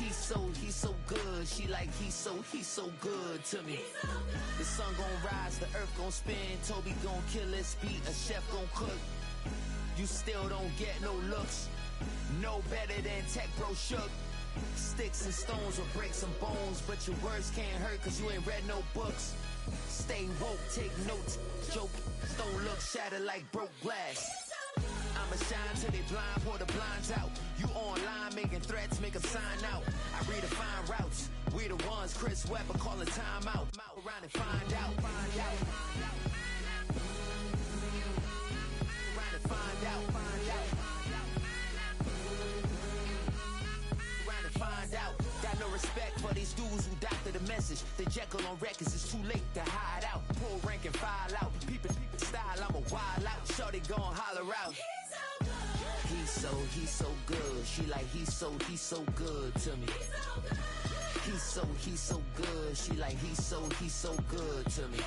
He's so good. She like, he's so good to me. The sun gon' rise, the earth gon' spin. Toby gon' kill this beat, a chef gon' cook. You still don't get no looks. No better than Tech Bro Shook. Sticks and stones will break some bones, but your words can't hurt cause you ain't read no books. Stay woke, take notes, joke. Don't look shattered like broke glass. I'ma shine till they blind, pour the blinds out. You online making threats, make them sign out. I redefine routes. We the ones Chris Webber calling time out. Around and find out. Around and find out. Around and find out. Got no respect for these dudes who doctor the message. The Jekyll on records, it's too late to hide out. Pull rank and file out. People style, I'm a wild out. Shorty gon' holler out. He's so good. She like, he's so good to me. He's so good. She like, he's so good to me.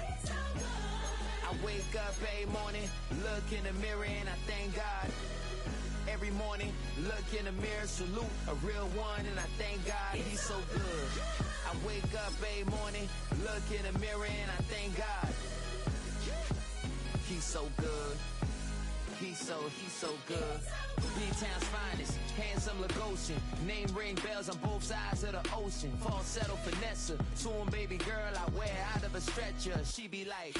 I wake up every morning, look in the mirror and I thank God. Every morning, look in the mirror, salute a real one and I thank God he's so good. I wake up every morning, look in the mirror and I thank God. He's so good. He's so good. B-Town's finest, handsome Lagosian. Name ring bells on both sides of the ocean. Falsetto finesse, swoon baby girl I wear out of a stretcher. She be like,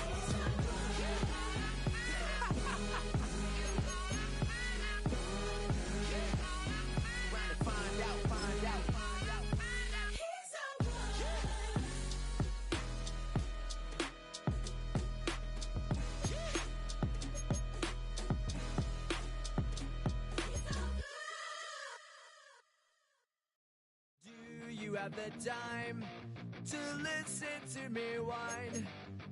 trying to find out. You have the time to listen to me whine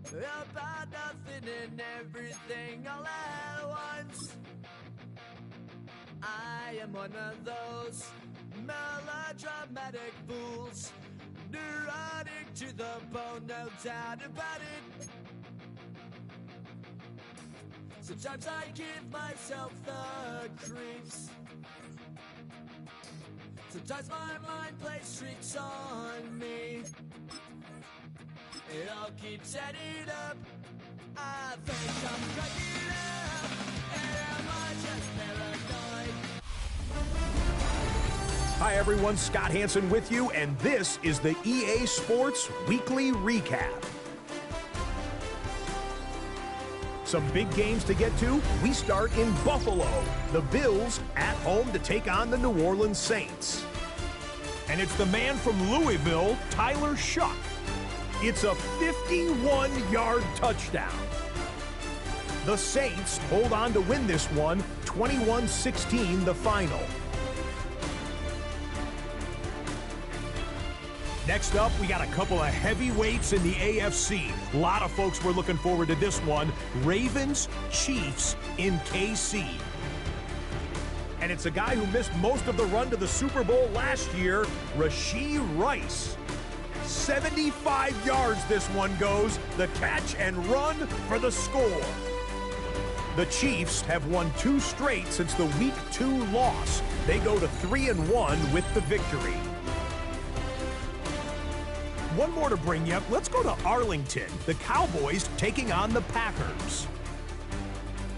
about nothing and everything all at once. I am one of those melodramatic fools, neurotic to the bone, no doubt about it. Sometimes I give myself the creeps. Sometimes my mind plays tricks on me. It all keeps adding up. I think I'm cracking up. And am I just paranoid? Hi everyone, Scott Hansen with you, and this is the EA Sports Weekly Recap. Some big games to get to. We start in Buffalo. The Bills at home to take on the New Orleans Saints. And it's the man from Louisville, Tyler Shuck. It's a 51-yard touchdown. The Saints hold on to win this one, 21-16 the final. Next up, we got a couple of heavyweights in the AFC. A lot of folks were looking forward to this one. Ravens, Chiefs in KC. And it's a guy who missed most of the run to the Super Bowl last year, Rashee Rice. 75 yards this one goes, the catch and run for the score. The Chiefs have won 2 straight since the Week 2 loss. They go to 3-1 with the victory. One more to bring you up. Let's go to Arlington. The Cowboys taking on the Packers.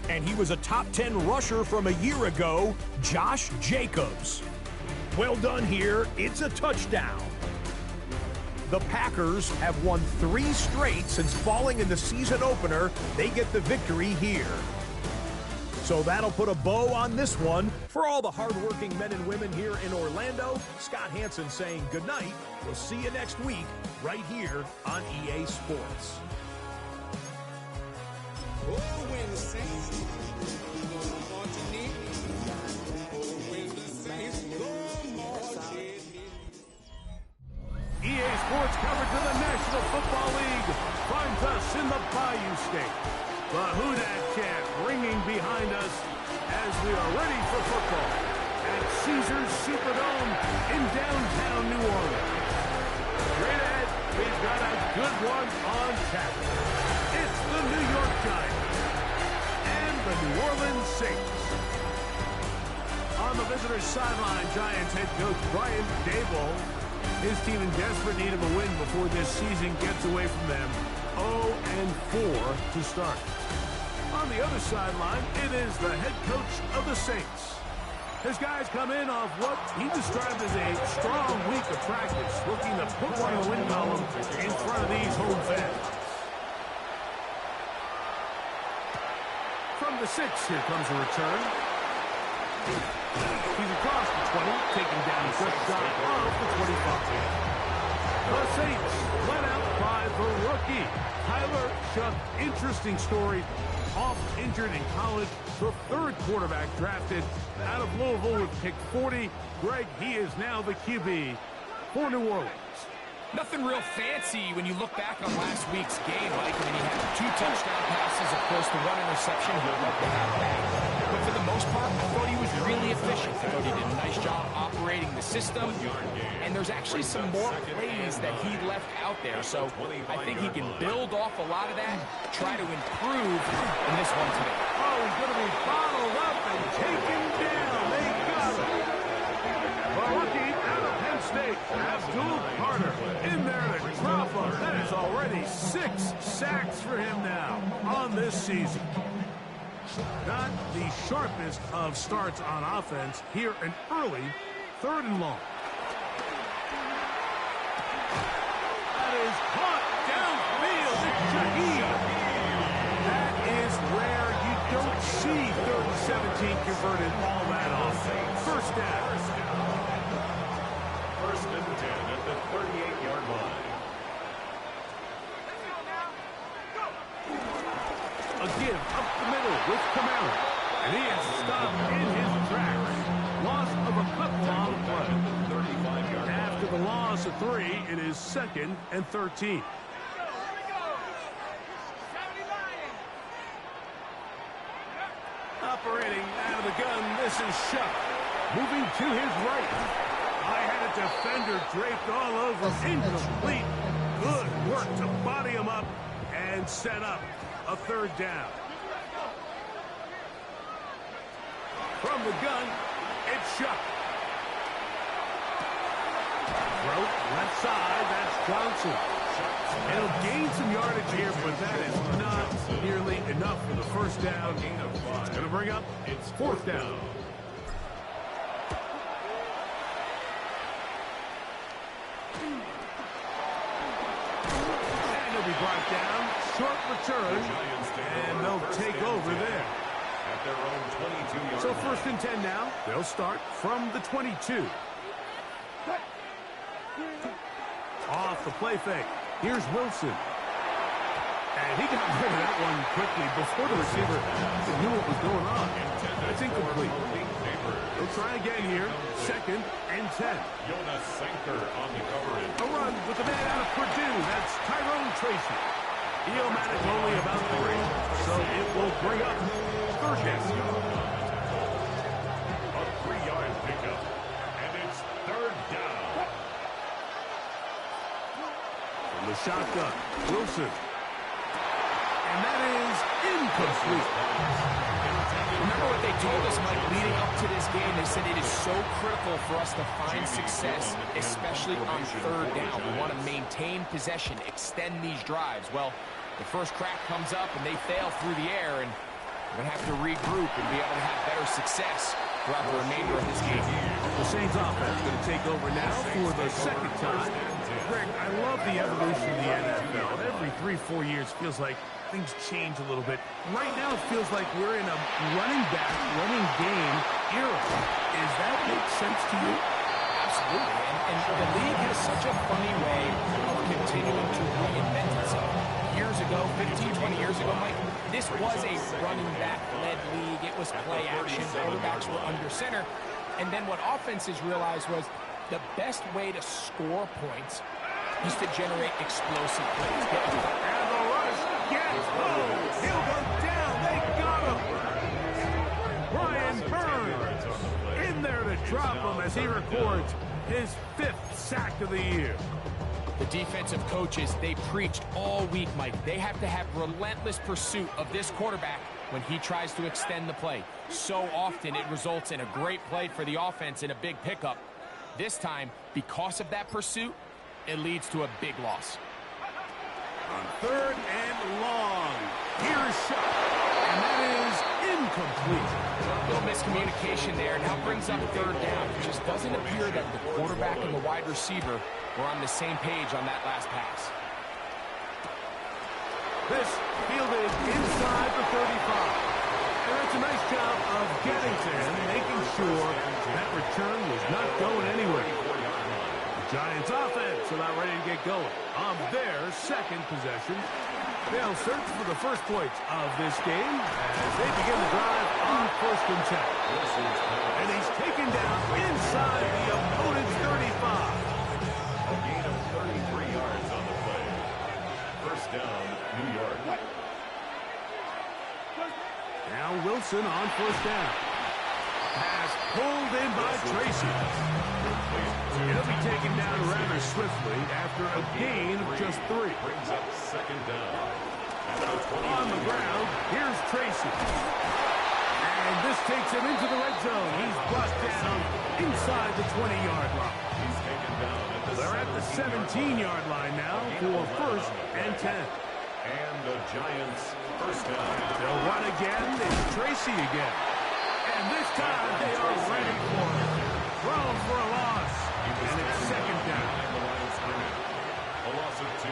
And he was a top 10 rusher from a year ago, Josh Jacobs. Well done here. It's a touchdown. The Packers have won 3 straight since falling in the season opener. They get the victory here. So that'll put a bow on this one. For all the hardworking men and women here in Orlando, Scott Hansen saying goodnight. We'll see you next week right here on EA Sports. Oh, when the Saints go marching in. Oh, when the Saints go marching in. EA Sports coverage of the National Football League finds us in the Bayou State. The Who Dat chant ringing behind us as we are ready for football at Caesars Superdome in downtown New Orleans. Straight ahead, we've got a good one on tap. It's the New York Giants and the New Orleans Saints. On the visitor's sideline, Giants head coach Brian Daboll. His team in desperate need of a win before this season gets away from them. 0-4 to start. On the other sideline, it is the head coach of the Saints. His guys come in off what he described as a strong week of practice, looking to put one in the win column in front of these home fans. From the 6, here comes a return. He's across the 20, taking down just shy of the 25. The Saints let out by the rookie, Tyler Shough. Interesting story. Off injured in college, the 3rd quarterback drafted out of Louisville with pick 40. Greg, he is now the QB for New Orleans. Nothing real fancy when you look back on last week's game, Mike. I mean, he had 2 touchdown passes, of course, the 1 interception. He'd love to have that. But for the most part, I thought he was really efficient. I thought he did a nice job operating the system. And there's actually some more plays that he left out there. So I think he can build off a lot of that, try to improve in this one today. Oh, he's going to be bottled up and taken down. They got him. The rookie out of Penn State, Abdul Carter, in there to drop him. That is already 6 sacks for him now on this season. Not the sharpest of starts on offense. Here an early 3rd and long. That is caught downfield. It's Shaheed. That is rare. You don't see 3rd and 17 converted all that often. First down. First and 10 at the 38-yard line. A give up the middle with Kamara. And he is stopped in his tracks. Loss of a couple on the play. After the loss of 3, it is 2nd and 13. Operating out of the gun, this is Shough. Moving to his right. I had a defender draped all over. Incomplete. Good work to body him up and set up a 3rd down. From the gun, it's Shough. Throw left side, that's Johnson. It'll gain some yardage here, but that is not nearly enough for the first down. It's going to bring up its 4th down. And he'll be brought down. Short return, and they'll take over there. At their own 22-yard So 1st and 10 now. They'll start from the 22. Off the play fake. Here's Wilson. And he got rid of that one quickly before the receiver knew what was going on. That's incomplete. They'll try again here. 2nd and 10. Jonas Sanker on the coverage. A run with the man out of Purdue. That's Tyrone Tracy. He'll manage only about 3. So it will bring up 3rd down. A 3-yard pickup. And it's 3rd down. From the shotgun, Wilson. And that is incomplete. Remember what they told us, Mike, leading up to this game? They said it is so critical for us to find success, especially on 3rd down. We want to maintain possession, extend these drives. Well, the first crack comes up, and they fail through the air, and we're going to have to regroup and be able to have better success throughout the remainder of this game. The Saints offense going to take over now for the 2nd time. Greg, I love the evolution of the NFL. Every 3-4 years feels like things change a little bit. Right now it feels like we're in a running back, running game era. Does that make sense to you? Absolutely. And the league has such a funny way of continuing to reinvent itself. Years ago, 15, 20 years ago, Mike, this was a running back-led league. It was play action. Quarterbacks were under center. And then what offenses realized was the best way to score points is to generate explosive plays. And the rush gets home. He'll go down. They got him. Brian Burns in there to drop him as he records his 5th sack of the year. The defensive coaches, they preached all week, Mike. They have to have relentless pursuit of this quarterback when he tries to extend the play. So often it results in a great play for the offense and a big pickup. This time, because of that pursuit, it leads to a big loss. On 3rd and long, here's shot, and that is incomplete. A little miscommunication there. Now brings up 3rd down. It just doesn't appear that the quarterback and the wide receiver were on the same page on that last pass. This fielded inside the 35. And that's a nice job of getting to him, making sure that return was not going anywhere. The Giants offense are not ready to get going on their 2nd possession. They'll search for the first points of this game as they begin the drive on 1st and 10. And he's taken down inside the opponent's 35. A gain of 33 yards on the play. 1st down, New York. Now Wilson on 1st down. Pass pulled in by Tracy. He'll be taken down rather swiftly after a gain of just 3. Brings up 2nd down. On the ground, here's Tracy. And this takes him into the red zone. He's brought down inside the 20-yard line. He's taken down at the They're at the 17-yard line now for 1st and 10. And the Giants 1st down. They'll run again. It's Tracy again. And this time they are ready for it. Thrown for a loss. And it's 2nd down. A loss of 2.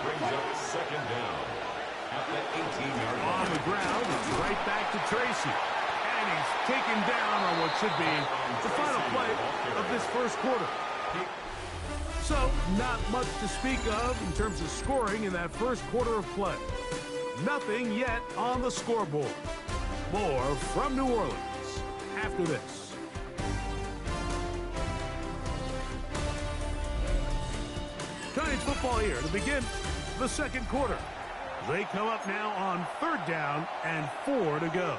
Brings up 2nd down. At the 18-yard line. On the ground, it's right back to Tracy. And he's taken down on what should be the final play of this 1st quarter. So, not much to speak of in terms of scoring in that 1st quarter of play. Nothing yet on the scoreboard. More from New Orleans after this. Giants football here to begin the 2nd quarter. They come up now on 3rd down and 4 to go.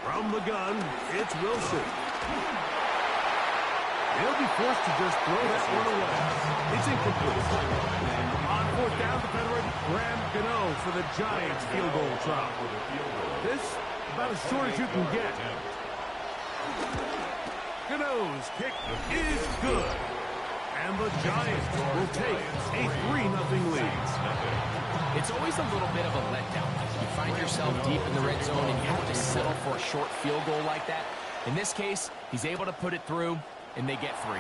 From the gun, it's Wilson. He'll be forced to just throw that one away. It's incomplete. On 4th down, the veteran Graham Gano for the Giants field goal try. This about as short as you can get. Gano's kick is good. And the Giants will take a 3-0 lead. It's always a little bit of a letdown. You find yourself deep in the red zone and you have to settle for a short field goal like that. In this case, he's able to put it through, and they get 3.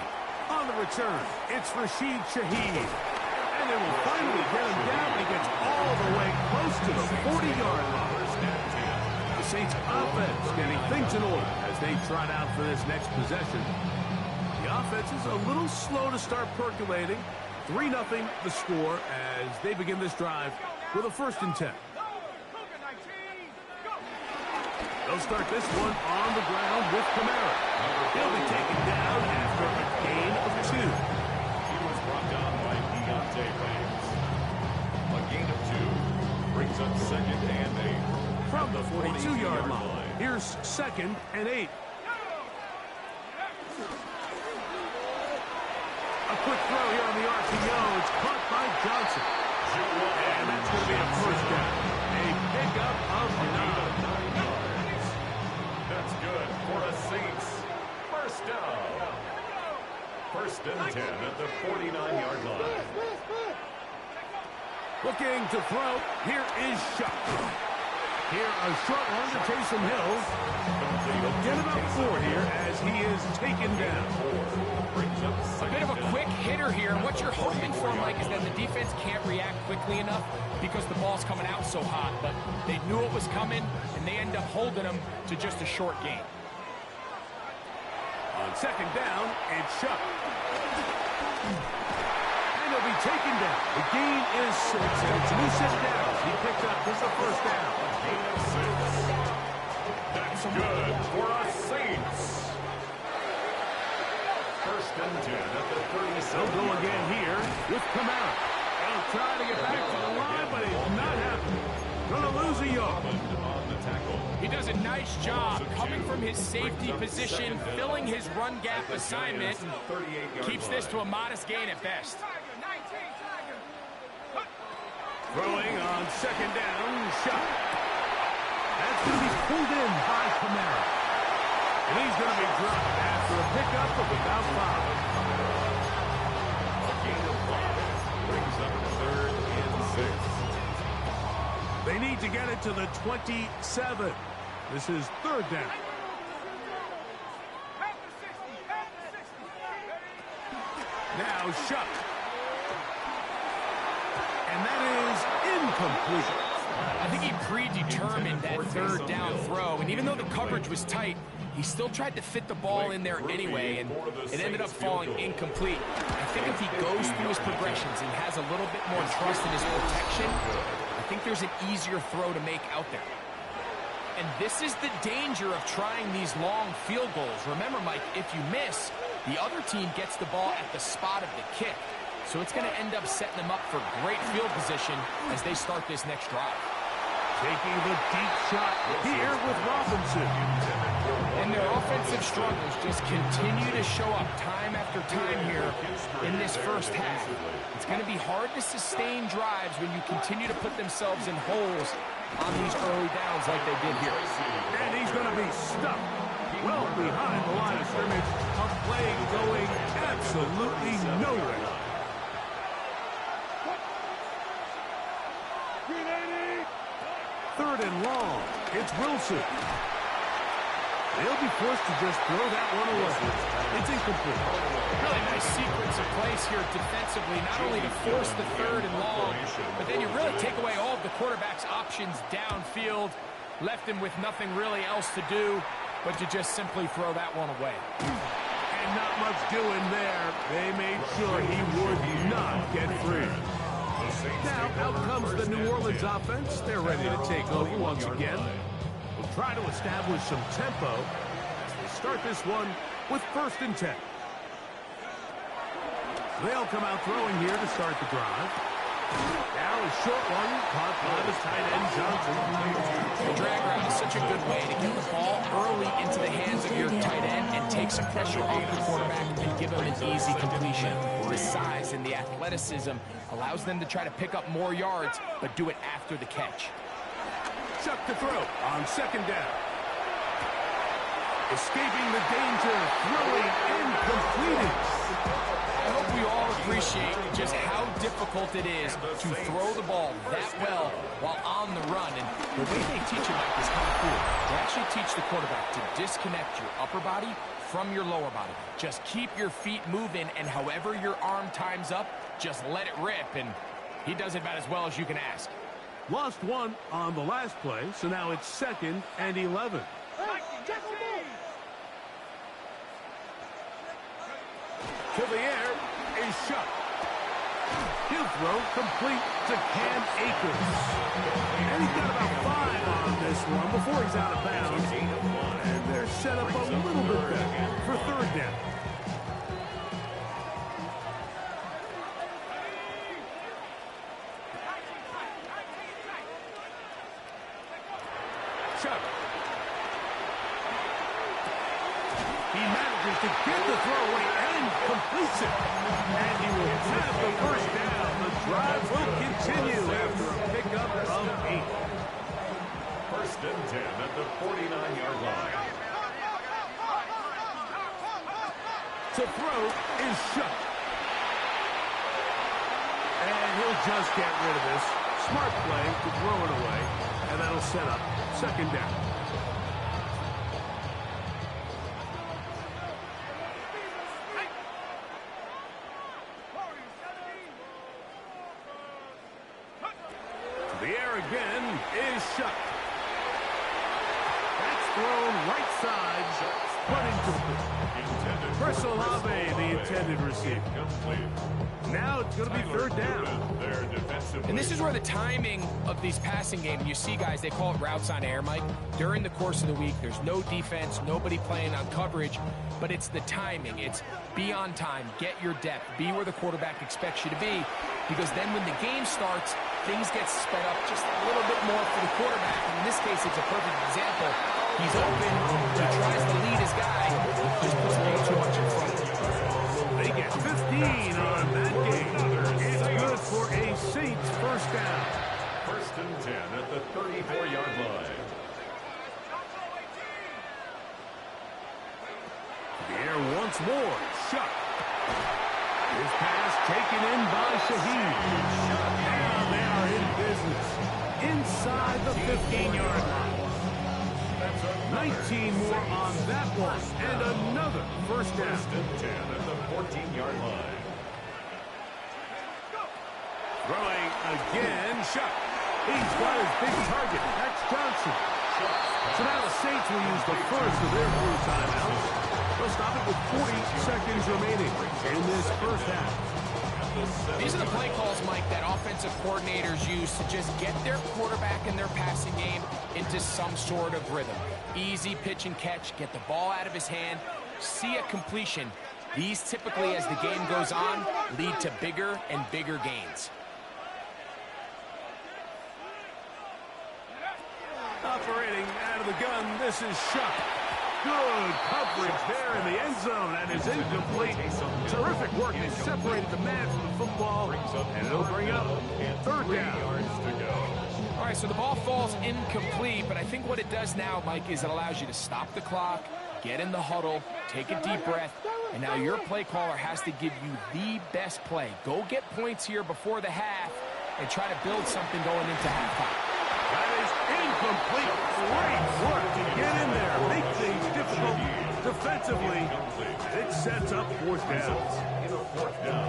On the return, it's Rashid Shaheed. And they will finally get him down. He gets all the way close to the 40-yard line. The Saints offense getting things in order as they trot out for this next possession. The offense is a little slow to start percolating. 3-0 the score as they begin this drive with a 1st and 10. They'll start this one on the ground with Kamara. He'll be taken down after a gain of 2. He was brought down by Deontay Banks. A gain of 2 brings up 2nd and 8. From the 42-yard line, here's 2nd and 8. A quick throw here on the RPO. It's caught by Johnson. And that's going to be a 1st down. A pickup of 9. That's good for a Saints 1st down. 1st and 10 at the 49-yard line. Looking to throw. Here is Shuck. Here, a short one to Taysom Hill. He'll get about 4 here as he is taken down. A bit of a quick hitter here. What you're hoping for, Mike, is that the defense can't react quickly enough because the ball's coming out so hot. But they knew it was coming, and they end up holding them to just a short gain. On 2nd down, it's Shuck. And he'll be taken down. The gain is 6, and it's Lucid down. He picked up just the 1st down. Gain of 6. That's good for a Saints. 1st and 10 at the 37. They'll go again here with Kamara. They'll try to get back to the line, but it's not happening. Gonna lose a yard. On the tackle. He does a nice job coming from his safety position, filling his run gap assignment, and keeps this to a modest gain at best. Throwing on second down, shot. That's going to be pulled in by Kamara. And he's going to be dropped after a pickup of about 5. A gain of 5 brings up 3rd and 6. They need to get it to the 27. This is 3rd down. Now Shuck. And that is incomplete. I think he predetermined that 3rd down throw, and even though the coverage was tight, he still tried to fit the ball in there anyway, and it ended up falling incomplete. I think if he goes through his progressions and has a little bit more trust in his protection, I think there's an easier throw to make out there. And this is the danger of trying these long field goals. Remember, Mike, if you miss, the other team gets the ball at the spot of the kick. So it's going to end up setting them up for great field position as they start this next drive. Taking the deep shot here with Robinson. And their offensive struggles just continue to show up time after time here in this first half. It's going to be hard to sustain drives when you continue to put themselves in holes on these early downs like they did here. And he's going to be stuck well behind the line of scrimmage. A play going absolutely nowhere. Third and long. It's Wilson. They'll be forced to just throw that one away. It's incomplete. Really nice sequence of plays here defensively, not only to force the 3rd and long, but then you really take away all of the quarterback's options downfield, left him with nothing really else to do but to just simply throw that one away. And not much doing there. They made sure he would not get free. Now, out comes the New Orleans offense. They're ready to take over once again. We'll try to establish some tempo as they start this one with 1st and 10. They'll come out throwing here to start the drive. Now a short one caught by the tight end Johnson. The drag route is such a good way to get the ball early into the hands of your tight end and take some pressure off the quarterback and give him an easy completion. The size and the athleticism allows them to try to pick up more yards, but do it after the catch. Chuck to throw on second down. Escaping the danger, throwing incompleted. I hope we all appreciate just how difficult it is to throw the ball that well while on the run. And the way they teach it, Mike, is kind of cool. They actually teach the quarterback to disconnect your upper body from your lower body. Just keep your feet moving, and however your arm times up, just let it rip. And he does it about as well as you can ask. Lost one on the last play, so now it's 2nd and 11. To the air is Shuck. He'll throw complete to Cam Akers. And he's got about 5 on this one before he's out of bounds. And they're set up a little bit better for 3rd down. Chuck. He manages to get the throw away and completes it. And he will have the 1st down. The drive will continue after a pickup of 8. 1st and 10 at the 49-yard line. To throw is Shuck. And he'll just get rid of this. Smart play to throw it away. And that'll set up 2nd down. The air again is Shuck. That's thrown right side, but incomplete. Chris Olave, the intended receiver. Now it's going to be third down. And this is where the timing of these passing games, you see guys, they call it routes on air, Mike. During the course of the week, there's no defense, nobody playing on coverage, but it's the timing. It's be on time, get your depth, be where the quarterback expects you to be, because then when the game starts, things get sped up just a little bit more for the quarterback. And in this case, it's a perfect example. He's open, he tries to lead his guy, just puts a little too much in front of him. They get 15 on that game. It's good for a Saints first down. First and 10 at the 34-yard line. The air once more. Shuck. His pass taken in by Shaheed. Now they are in business. Inside the 15-yard line. 19 more on that one. And another first down. First and 10 at the 14-yard line. Throwing again. Shuck. He's got his big target. That's Johnson. So now the Saints will use the first of their 3 timeouts. They'll stop it with 40 seconds remaining in this first half. These are the play calls, Mike, that offensive coordinators use to just get their quarterback and their passing game into some sort of rhythm. Easy pitch and catch, get the ball out of his hand, see a completion. These typically, as the game goes on, lead to bigger and bigger gains. Operating out of the gun, this is Shuck. Good coverage there in the end zone, and is incomplete. Terrific work. They separated the man from the football, and it'll bring up third down. All right, so the ball falls incomplete, but I think what it does now, Mike, is it allows you to stop the clock, get in the huddle, take a deep breath, and now your play caller has to give you the best play. Go get points here before the half and try to build something going into halftime. That is incomplete. Great work to get in there, make things difficult defensively. It sets up fourth downs.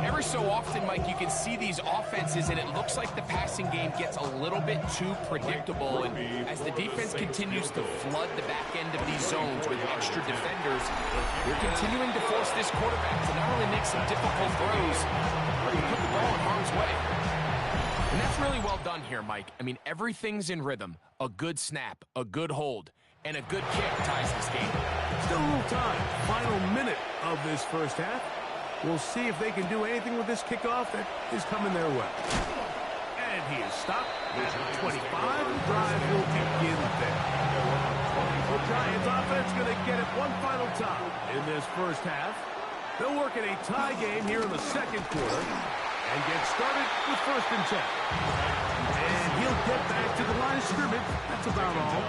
Every so often, Mike, you can see these offenses, and it looks like the passing game gets a little bit too predictable. And as the defense continues to flood the back end of these zones with extra defenders, you're continuing to force this quarterback to not only make some difficult throws, but to put the ball in harm's way. And that's really well done here, Mike. I mean, everything's in rhythm. A good snap, a good hold, and a good kick ties this game. Still a little time. Final minute of this first half. We'll see if they can do anything with this kickoff that is coming their way. And he is stopped at 25. The drive will begin there. The Giants offense going to get it one final time in this first half. They'll work in a tie game here in the second quarter and get started with first and 10. And he'll get back to the line of scrimmage. That's about all.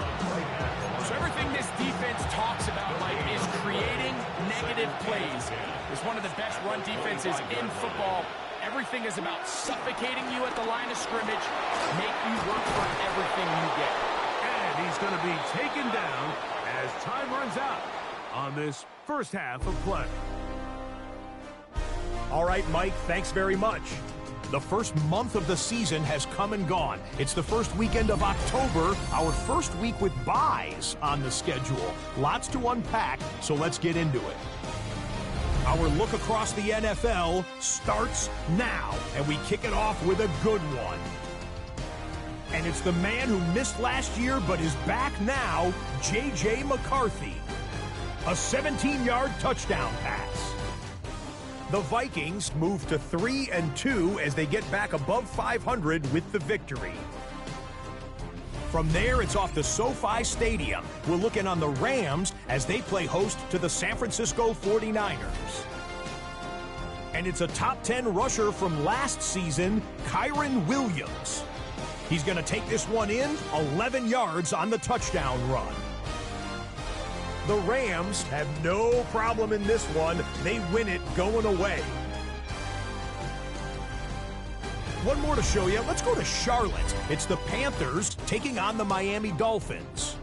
So everything this defense talks about, Mike, is creating negative plays. It's one of the best run defenses in football. Everything is about suffocating you at the line of scrimmage, make you work for everything you get. And he's going to be taken down as time runs out on this first half of play. All right, Mike, thanks very much. The first month of the season has come and gone. It's the first weekend of October, our first week with byes on the schedule. Lots to unpack, so let's get into it. Our look across the NFL starts now, and we kick it off with a good one. And it's the man who missed last year but is back now, J.J. McCarthy. A 17-yard touchdown pass. The Vikings move to 3-2 as they get back above 500 with the victory. From there, it's off to SoFi Stadium. We're looking on the Rams as they play host to the San Francisco 49ers. And it's a top 10 rusher from last season, Kyren Williams. He's going to take this one in, 11 yards on the touchdown run. The Rams have no problem in this one. They win it going away. One more to show you. Let's go to Charlotte. It's the Panthers taking on the Miami Dolphins.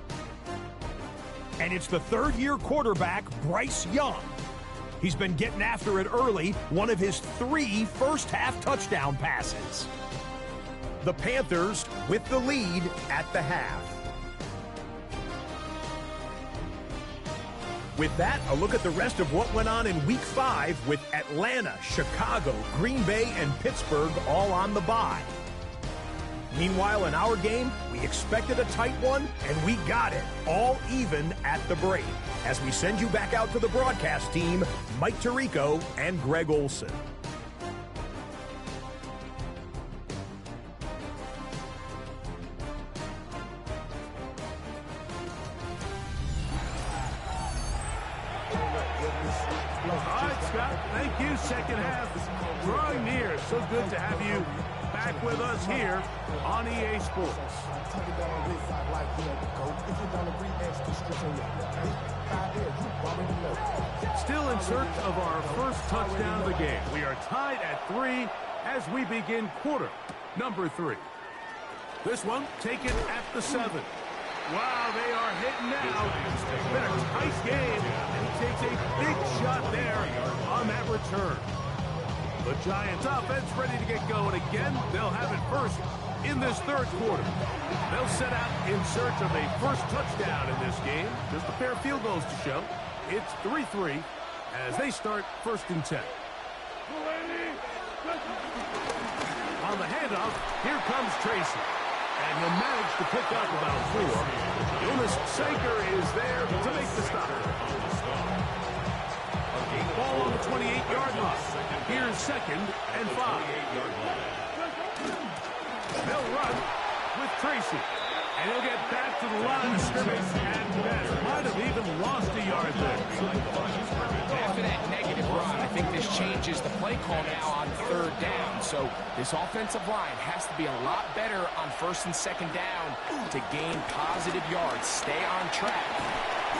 And it's the third-year quarterback, Bryce Young. He's been getting after it early, one of his 3 first-half touchdown passes. The Panthers with the lead at the half. With that, a look at the rest of what went on in Week 5 with Atlanta, Chicago, Green Bay, and Pittsburgh all on the bye. Meanwhile, in our game, we expected a tight one, and we got it, all even at the break. As we send you back out to the broadcast team, Mike Tirico and Greg Olson. All right, Scott, thank you. Second half drawing near. So good to have you back with us here on EA Sports. Still in search of our first touchdown of the game. We are tied at 3 as we begin quarter number 3. This one taken at the 7. Wow, they are hitting now. It's been a tight game, and he takes a big shot there on that return. The Giants offense ready to get going again. They'll have it first in this third quarter. They'll set out in search of a first touchdown in this game. Just a pair of field goals to show. It's 3-3 as they start first and 10. On the handoff, here comes Tracy. And he'll manage to pick up about 4. Jonas Sanker is there to make the stop. Ball on the 28-yard line. Here's second and 5. They'll run with Tracy. And he'll get back to the line of scrimmage and that might have even lost a yard there. After that negative run, I think this changes the play call now on third down. So this offensive line has to be a lot better on first and second down to gain positive yards. Stay on track.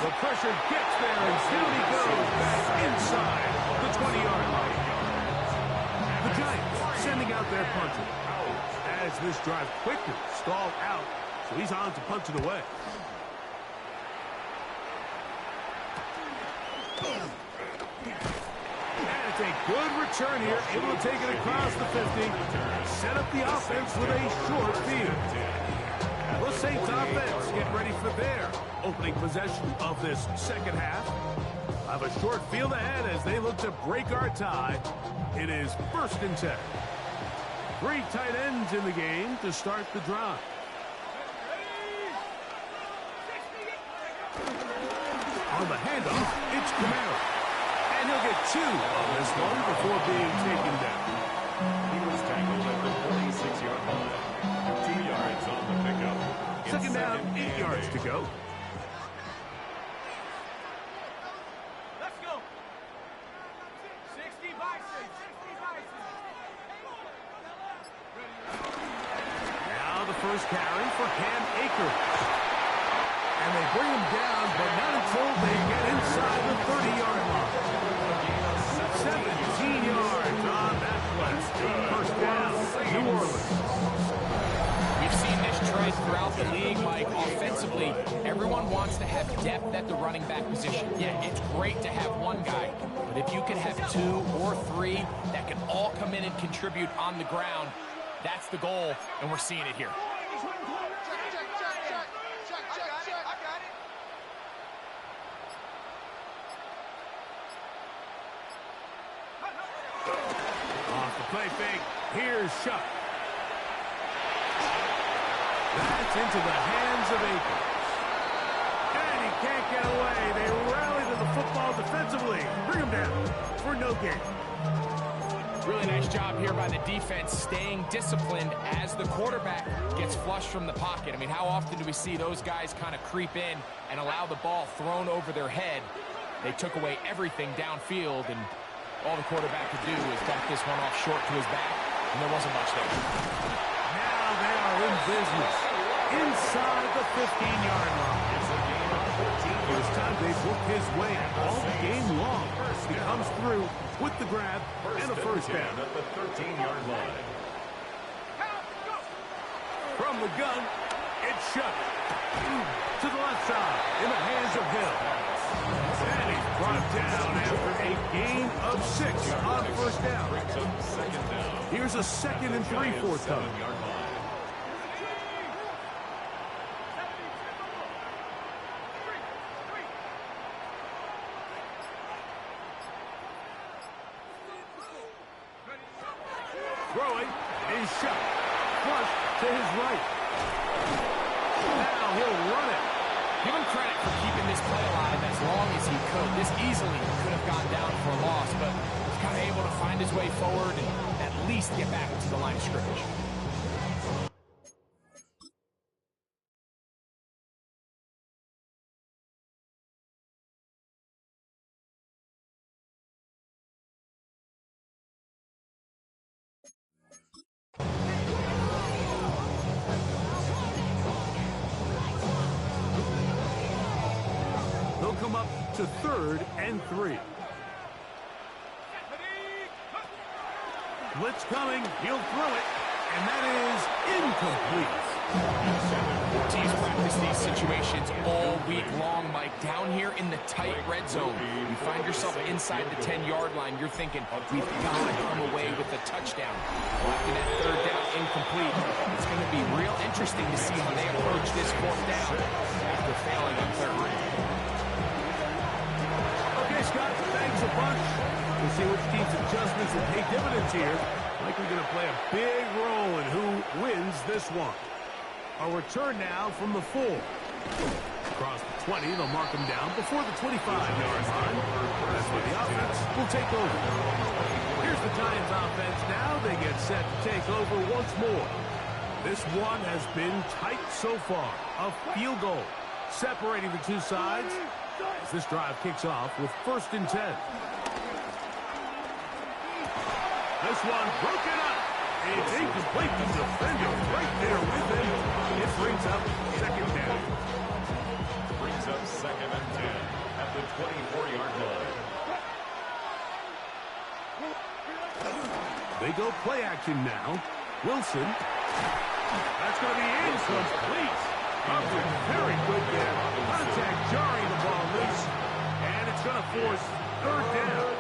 The pressure gets there, and down he goes back inside the 20-yard line. The Giants sending out their punter as this drive quickly stalled out, so he's on to punch it away. And it's a good return here, able to take it across the 50, set up the offense with a short field. The Saints offense get ready for their opening possession of this second half. Have a short field ahead as they look to break our tie. It is first and 10. 3 tight ends in the game to start the drive. On the handoff, it's Camaro. And he'll get 2 on this one before being taken down. He was tackled at the 46-yard line. 2 yards on the pickup. Second down, 8 yards to go. Let's go. 60 Bison. 60 Bison. Now the first carry for Cam Akers. And they bring him down, but not until they get inside the 30-yard line. 17 yards on that play. First down, New Orleans. We've seen this trend throughout the league, Mike. Offensively, everyone wants to have depth at the running back position. Yeah, it's great to have one guy, but if you can have 2 or 3 that can all come in and contribute on the ground, that's the goal, and we're seeing it here. Off the play fake, here's Shuck. That's into the hands of Akers. And he can't get away. They rally to the football defensively. Bring him down for no gain. Really nice job here by the defense staying disciplined as the quarterback gets flushed from the pocket. I mean, how often do we see those guys kind of creep in and allow the ball thrown over their head? They took away everything downfield, and all the quarterback could do was dump this one off short to his back, and there wasn't much there. Now they are in business inside the 15-yard line. First time they've worked his way all game long. He comes through with the grab and a first down. At the 13-yard line. From the gun, it's Shuck. To the left side, in the hands of Hill. And he's brought down after a gain of 6 on first down. Here's a 2nd and 3 forthcoming. throwing. Is shot. Flush to his right. Now he'll run it. Give him credit for keeping this play alive as long as he could. This easily could have gone down for a loss, but he's kind of able to find his way forward and at least get back to the line of scrimmage. They'll come up to 3rd and 3. Blitz coming. He'll throw it. And that is incomplete. Teams practice these situations all week long, Mike. Down here in the tight red zone, you find yourself inside the 10-yard line. You're thinking, we've got to come away with a touchdown. Well, after that 3rd down incomplete, it's going to be real interesting to see how they approach this 4th down after failing on 3rd. Okay, Scott, thanks a bunch. We'll see which team's adjustments will pay dividends here. Likely going to play a big role in who wins this one. A return now from the 4. Across the 20, they'll mark him down before the 25-yard line. That's where the offense will take over. Here's the Giants offense now. They get set to take over once more. This one has been tight so far. A field goal separating the two sides as this drive kicks off with 1st and 10. This one broken up. It's incomplete. The defender right there with him. It brings up 2nd down. Brings up 2nd and 10 at the 24-yard line. They go play action now. Wilson. That's going to be incomplete. Humphrey, very good there. Contact jarring the ball loose. And it's going to force 3rd down.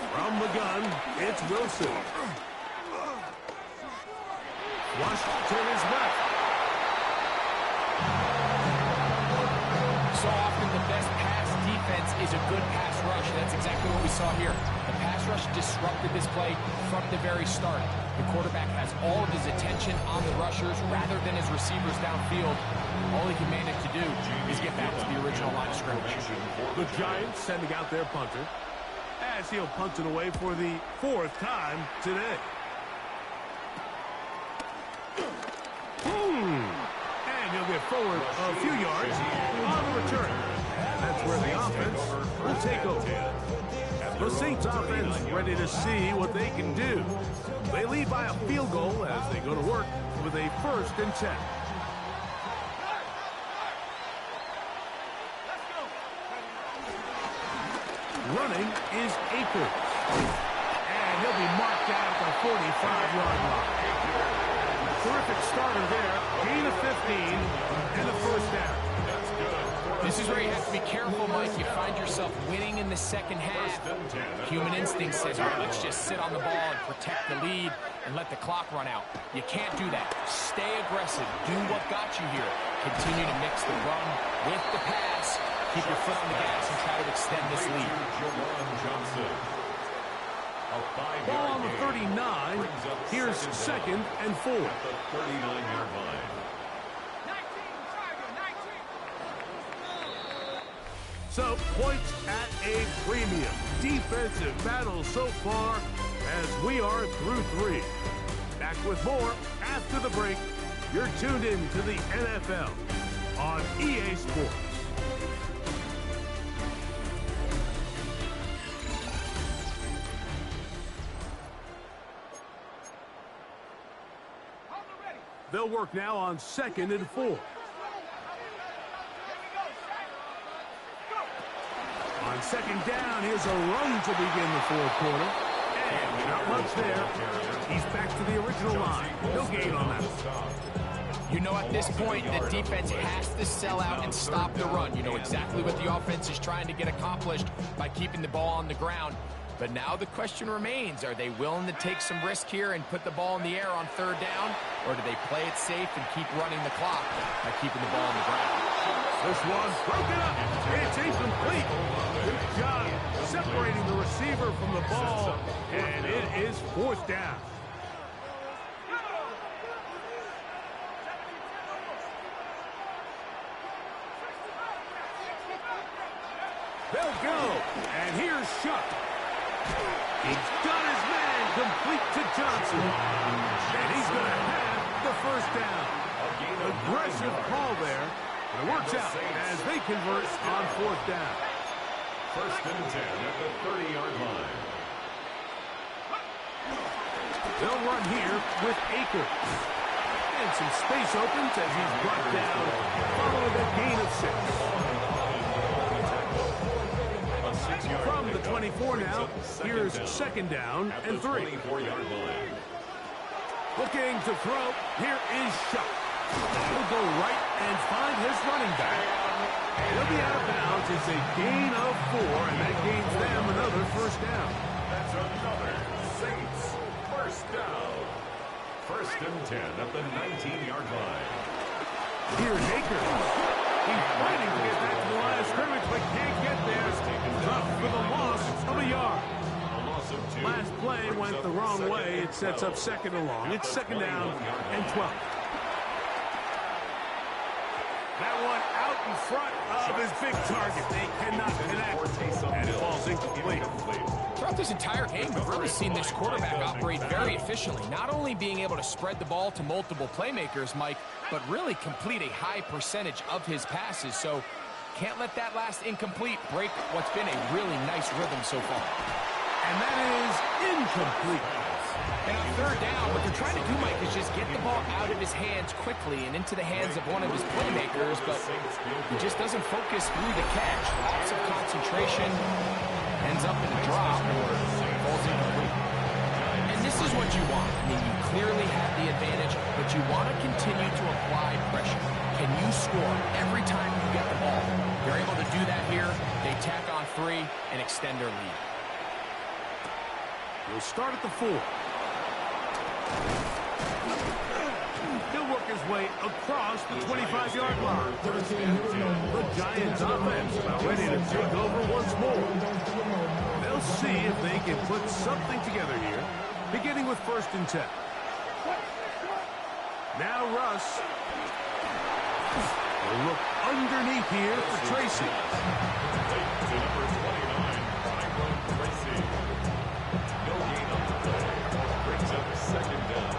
From the gun, it's Wilson. Flush to his left. So often the best pass defense is a good pass rush. That's exactly what we saw here. The pass rush disrupted this play from the very start. The quarterback has all of his attention on the rushers rather than his receivers downfield. All he can manage to do is get back to the original line of scrimmage. The Giants sending out their punter, as he'll punt it away for the 4th time today. And he'll get forward a few yards on the return. That's where the offense will take over. The Saints offense ready to see what they can do. They lead by a field goal as they go to work with a 1st and 10. Running is Akers. And he'll be marked down at the 45-yard line. Terrific starter there. Gain of 15 and a 1st down. This is where you have to be careful, Mike. You find yourself winning in the 2nd half. Human instinct says, all right, let's just sit on the ball and protect the lead and let the clock run out. You can't do that. Stay aggressive. Do what got you here. Continue to mix the run with the pass. Keep your foot on the gas and try to extend this lead. Ball on the 39. Here's 2nd and 4. At the 39-yard line. So, points at a premium. Defensive battle so far as we are through 3. Back with more after the break. You're tuned in to the NFL on EA Sports. They'll work now on 2nd and 4. On 2nd down, here's a run to begin the 4th quarter. And not much there. He's back to the original line. No gain on that. You know, at this point, the defense has to sell out and stop the run. You know exactly what the offense is trying to get accomplished by keeping the ball on the ground. But now the question remains, are they willing to take some risk here and put the ball in the air on 3rd down? Or do they play it safe and keep running the clock by keeping the ball on the ground? This one's broken up. It's incomplete. Good job the ball, and it is 4th down. They'll go, and here's Shuck. He's got his man complete to Johnson, and he's going to have the 1st down. Aggressive call there, and it works out as they convert on 4th down. 1st and 10 at the 30-yard line. They'll run here with Akers. And some space opens as he's brought down following a gain of 6. From the 24 now, here's 2nd down and 3. Looking to throw, here is Shuck. He'll go right and find his running back. He'll be out of bounds. It's a gain of 4, and that gains them another 1st down. That's another Saints 1st down. 1st and 10 at the 19-yard line. Here's Akers. He's fighting to get back to the line of scrimmage, but can't get there. Up for the loss of a yard. Last play went the wrong way. It sets up 2nd and long. It's 2nd down and 12. That one out in front of his big target. They cannot connect, and it falls incomplete. Throughout this entire game, we've really seen this quarterback operate very efficiently, not only being able to spread the ball to multiple playmakers, Mike, but really complete a high percentage of his passes. So can't let that last incomplete break what's been a really nice rhythm so far. And that is incomplete. And on 3rd down, what they're trying to do, Mike, is just get the ball out of his hands quickly and into the hands of one of his playmakers, but he just doesn't focus through the catch. Lots of concentration, ends up in a drop or falls incomplete. And this is what you want. I mean, you clearly have the advantage, but you want to continue to apply pressure. Can you score every time you get the ball? They're able to do that here. They tack on 3 and extend their lead. He'll start at the 4. He'll work his way across the 25-yard line. The Giants offense about ready to take over once more. They'll see if they can put something together here, beginning with 1st and 10. Now Russ. He'll look underneath here for Tracy. To number 29, Tracy. No gain on the play. Brings up 2nd down.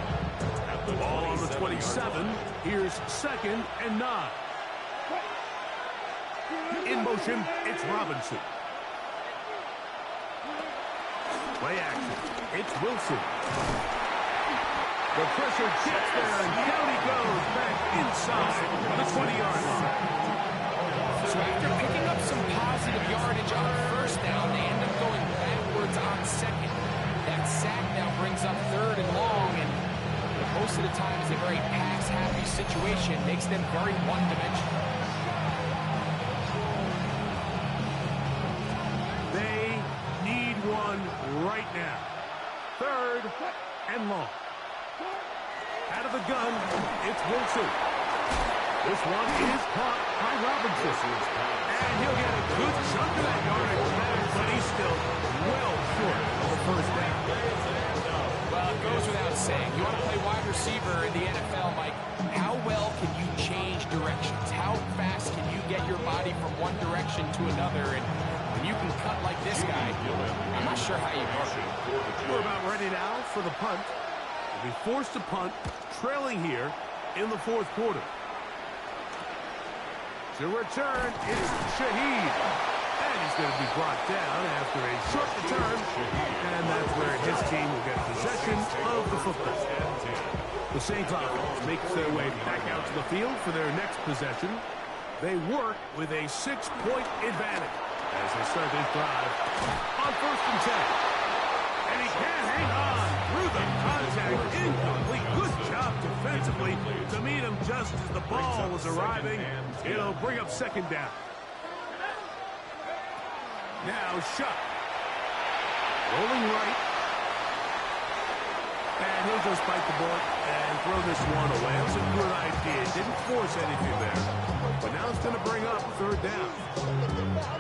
At the ball on the 27. Here's 2nd and 9. In motion, it's Robinson. Play action. It's Wilson. The pressure gets there, and down he goes back inside the 20-yard line. So after picking up some positive yardage on 1st down, they end up going backwards on 2nd. That sack now brings up 3rd and long, and most of the time is a very pass-happy situation. Makes them very one-dimensional. They need one right now. 3rd and long. Out of the gun, it's Wilson. This one is caught by Robinson. And he'll get a good chunk of that yardage back, but he's still well short of the 1st down. Well, it goes without saying. You want to play wide receiver in the NFL, Mike. How well can you change directions? How fast can you get your body from one direction to another? And when you can cut like this guy, I'm not sure how you work. We're about ready now for the punt. We'll be forced to punt, trailing here in the 4th quarter. To return, it's Shaheed. And he's going to be brought down after a short return. And that's where his team will get possession of the football. The Saints offense makes their way back out to the field for their next possession. They work with a 6-point advantage as they start this drive on 1st and 10. And he can't hang on through the contact. Incomplete. Good job defensively to meet him just as the ball was arriving. It'll bring up 2nd down. Now Shuck. Rolling right. And he'll just bite the bullet and throw this one away. That's a good idea. Didn't force anything there. But now it's going to bring up third down.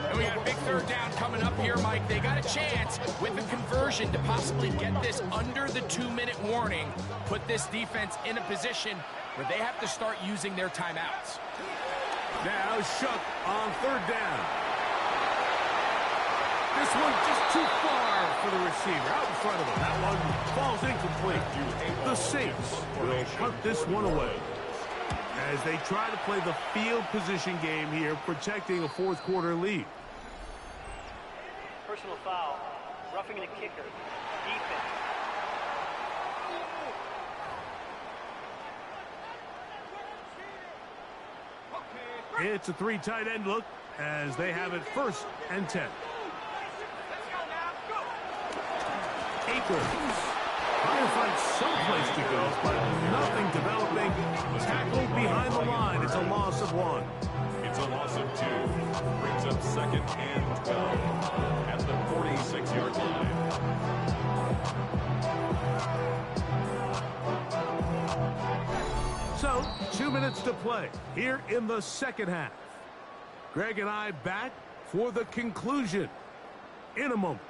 And we got a big third down coming up here, Mike. They got a chance with the conversion to possibly get this under the 2-minute warning, put this defense in a position where they have to start using their timeouts. Now Shook on third down. This one just too far for the receiver, out in front of him. That one falls incomplete. The Saints will punt this one away as they try to play the field position game here, protecting a fourth quarter lead. Personal foul, roughing the kicker, defense. It's a three tight end look as they have it 1st and 10. Akers trying to find someplace to go, but nothing developing. Tackled behind the line. It's a loss of 1. It's a loss of 2. Brings up 2nd and 12 at the 46-yard line. So, 2 minutes to play here in the second half. Greg and I back for the conclusion in a moment.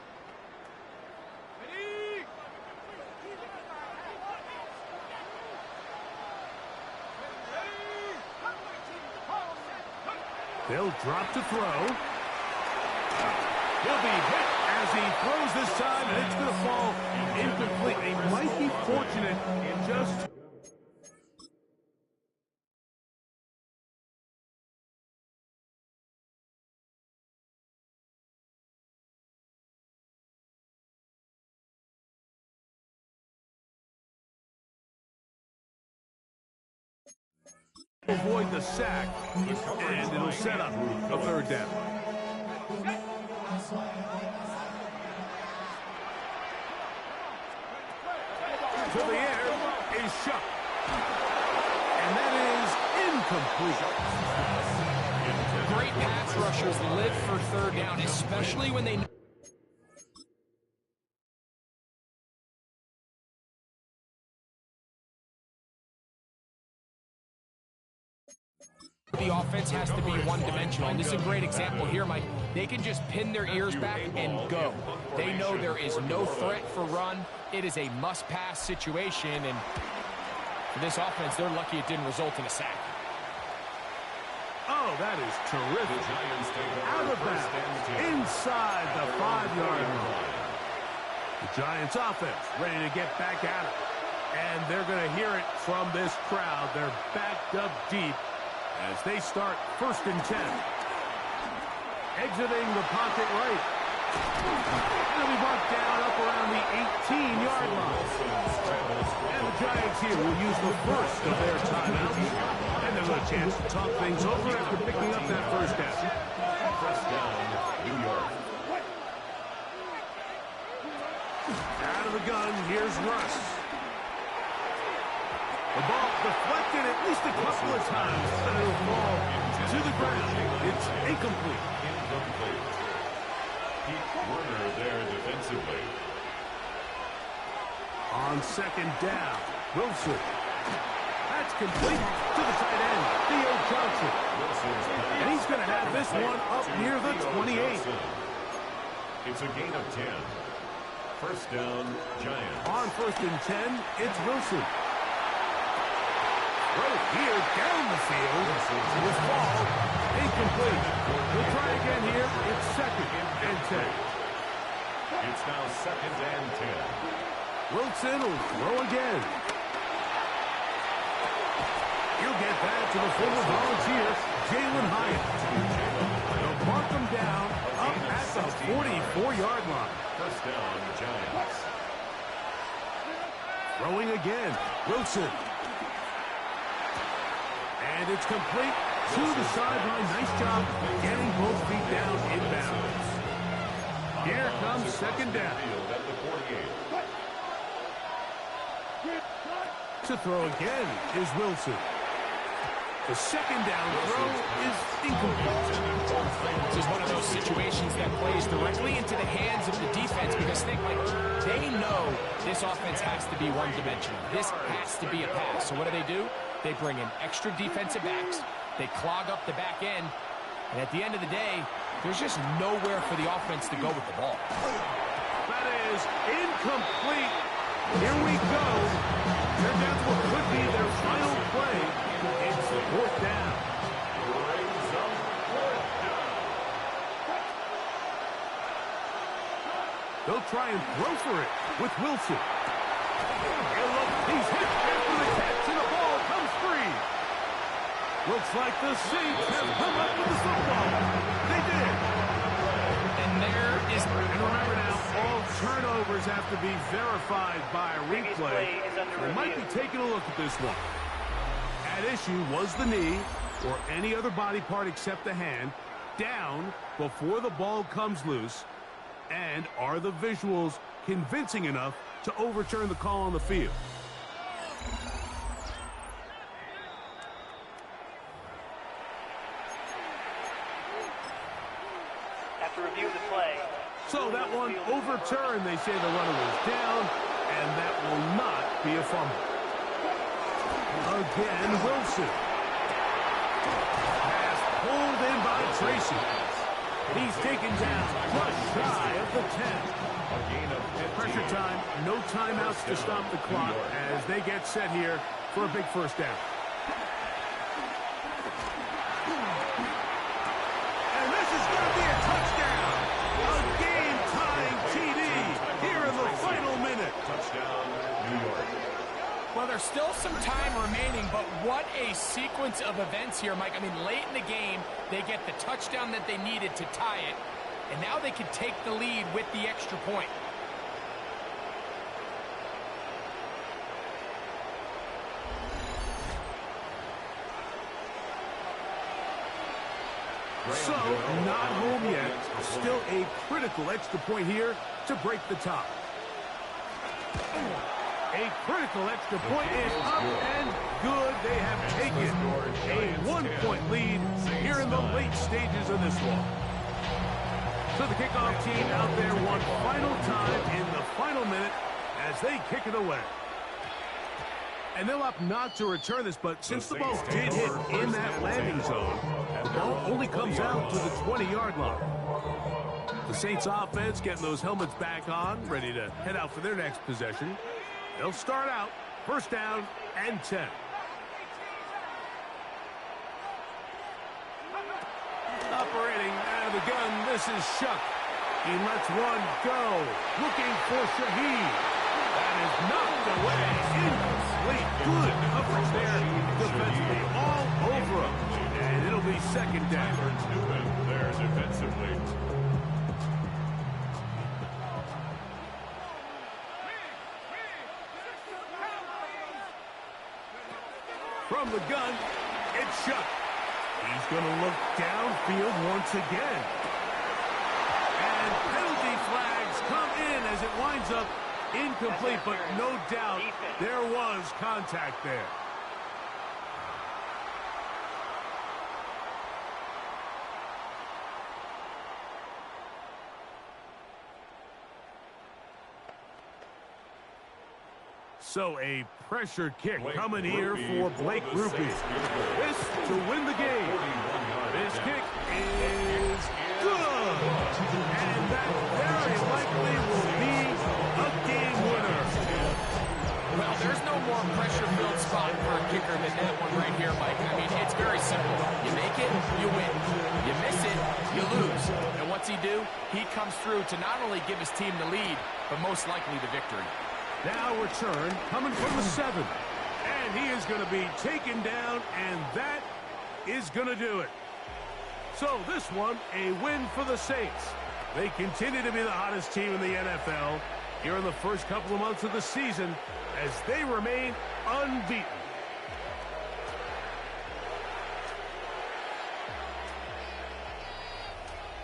They'll drop to throw. He'll be hit as he throws this time, and it's going to fall incomplete. They might be fortunate in just... avoid the sack, and it'll set up a third down. To the air is Shook, and that is incomplete. Great pass rushers live for third down, especially when they know the offense has to be one-dimensional. And this is a great example here, Mike. They can just pin their ears back and go. They know there is no threat for run. It is a must-pass situation, and for this offense, they're lucky it didn't result in a sack. Oh, that is terrific. Out of bounds, inside the 5-yard line. The Giants offense ready to get back at it. And they're going to hear it from this crowd. They're backed up deep as they start 1st and 10. Exiting the pocket right. It'll be brought down up around the 18-yard line. And the Giants here will use the first of their timeouts. And they'll have a chance to talk things over after picking up that first down. First down, New York. Out of the gun, here's Russ. The ball deflected at least a couple of times, and it'll fall to the ground. It's incomplete. Pete Werner there defensively. On 2nd down, Wilson. That's complete to the tight end, Theo Johnson. And he's going to have this one up near the 28. It's a gain of 10. First down, Giants. On 1st and 10, it's Wilson. Right here, down the field. This ball, incomplete. We'll try again here. It's 2nd and 10. It's now 2nd and 10. Wilson will throw again. He'll get that to the former volunteer, Jalen Hyatt. They'll mark him down up at the 44-yard line. First down, Giants. Throwing again, Wilson. And it's complete to the sideline. Nice job getting both feet down inbounds. Here comes 2nd down. To throw again is Wilson. The second down throw is incomplete. This is one of those situations that plays directly into the hands of the defense because they know this offense has to be one-dimensional. This has to be a pass. So what do? They bring in extra defensive backs. They clog up the back end. And at the end of the day, there's just nowhere for the offense to go with the ball. That is incomplete. Here we go. They're down to what could be their final play. It's the fourth down. They'll try and throw for it with Wilson. He's hit after the catch, and the ball comes free. Looks like the Saints have come up with the football. They did. And there is... And remember now, all turnovers have to be verified by a replay. We might be taking a look at this one. At issue was the knee, or any other body part except the hand, down before the ball comes loose. And are the visuals convincing enough to overturn the call on the field? After review of the play. So that one overturned. They say the runner was down, and that will not be a fumble. Again, Wilson. Pass pulled in by Tracy. He's taken down just shy of the 10. At pressure time, no timeouts to stop the clock as they get set here for a big first down. And this is going to be a touchdown. A game-tying TD here in the final minute. Touchdown, New York. Well, there's still some time remaining, but what a sequence of events here, Mike. I mean, late in the game, they get the touchdown that they needed to tie it, and now they can take the lead with the extra point. So, not home yet. Still a critical extra point here to break the tie. A critical extra point is up and good. They have taken a one-point lead here in the late stages of this one. So the kickoff team out there one final time in the final minute as they kick it away. And they'll opt not to return this, but since the ball did hit in that landing zone, the ball only comes out to the 20-yard line. The Saints offense getting those helmets back on, ready to head out for their next possession. They'll start out first down and 10. Operating out of the gun, this is Shuck. He lets one go, looking for Shaheed. That is knocked away, incomplete. Good coverage there, defensively all over him. And it'll be second down. Newman there defensively. From the gun, it's Shuck. He's going to look downfield once again. And penalty flags come in as it winds up incomplete, but no doubt there was contact there. So a pressure kick coming here for Blake Rupe. This to win the game. This kick is good. And that very likely will be a game winner. Well, there's no more pressure-filled spot for a kicker than that one right here, Mike. I mean, it's very simple. You make it, you win. You miss it, you lose. And what's he do? He comes through to not only give his team the lead, but most likely the victory. Now return coming from the 7. And he is going to be taken down, and that is going to do it. So this one, a win for the Saints. They continue to be the hottest team in the NFL here in the first couple of months of the season as they remain unbeaten.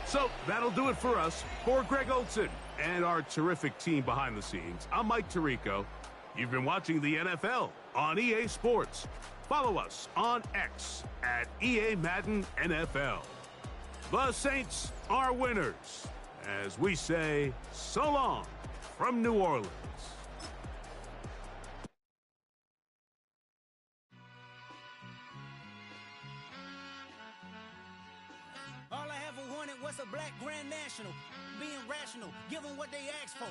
So that'll do it for us. For Greg Olson and our terrific team behind the scenes, I'm Mike Tirico. You've been watching the NFL on EA Sports. Follow us on X at EA Madden NFL. The Saints are winners, as we say so long from New Orleans. All I ever wanted was a black Grand National. Being rational, give them what they asked for.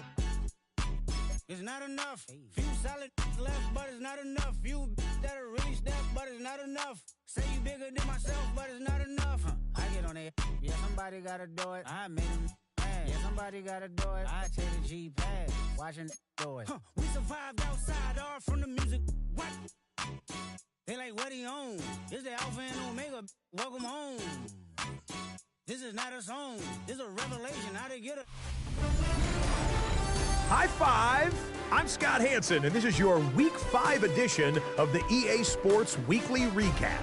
It's not enough. Few solid left, but it's not enough. Few that are really step, but it's not enough. Say you bigger than myself, but it's not enough. I get on it. Yeah, somebody gotta do it. I made him mad. Yeah, somebody gotta do it. I take the G-pad. Watching do it. We survived outside, all from the music. What? They like, what he on? This the Alpha and Omega. Welcome home. This is not a song. This is a revelation. How to get a... High five! I'm Scott Hansen, and this is your Week 5 edition of the EA Sports Weekly Recap.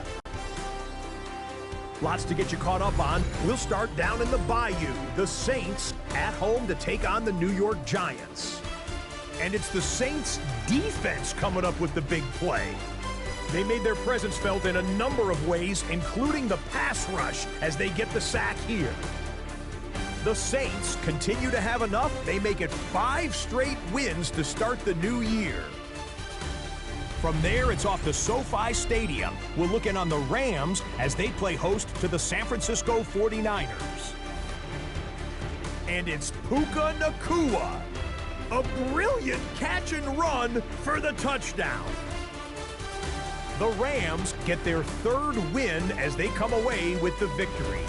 Lots to get you caught up on. We'll start down in the Bayou. The Saints at home to take on the New York Giants. And it's the Saints' defense coming up with the big play. They made their presence felt in a number of ways, including the pass rush as they get the sack here. The Saints continue to have enough. They make it 5 straight wins to start the new year. From there, it's off to SoFi Stadium. We're looking on the Rams as they play host to the San Francisco 49ers. And it's Puka Nacua. A brilliant catch and run for the touchdown. The Rams get their 3rd win as they come away with the victory.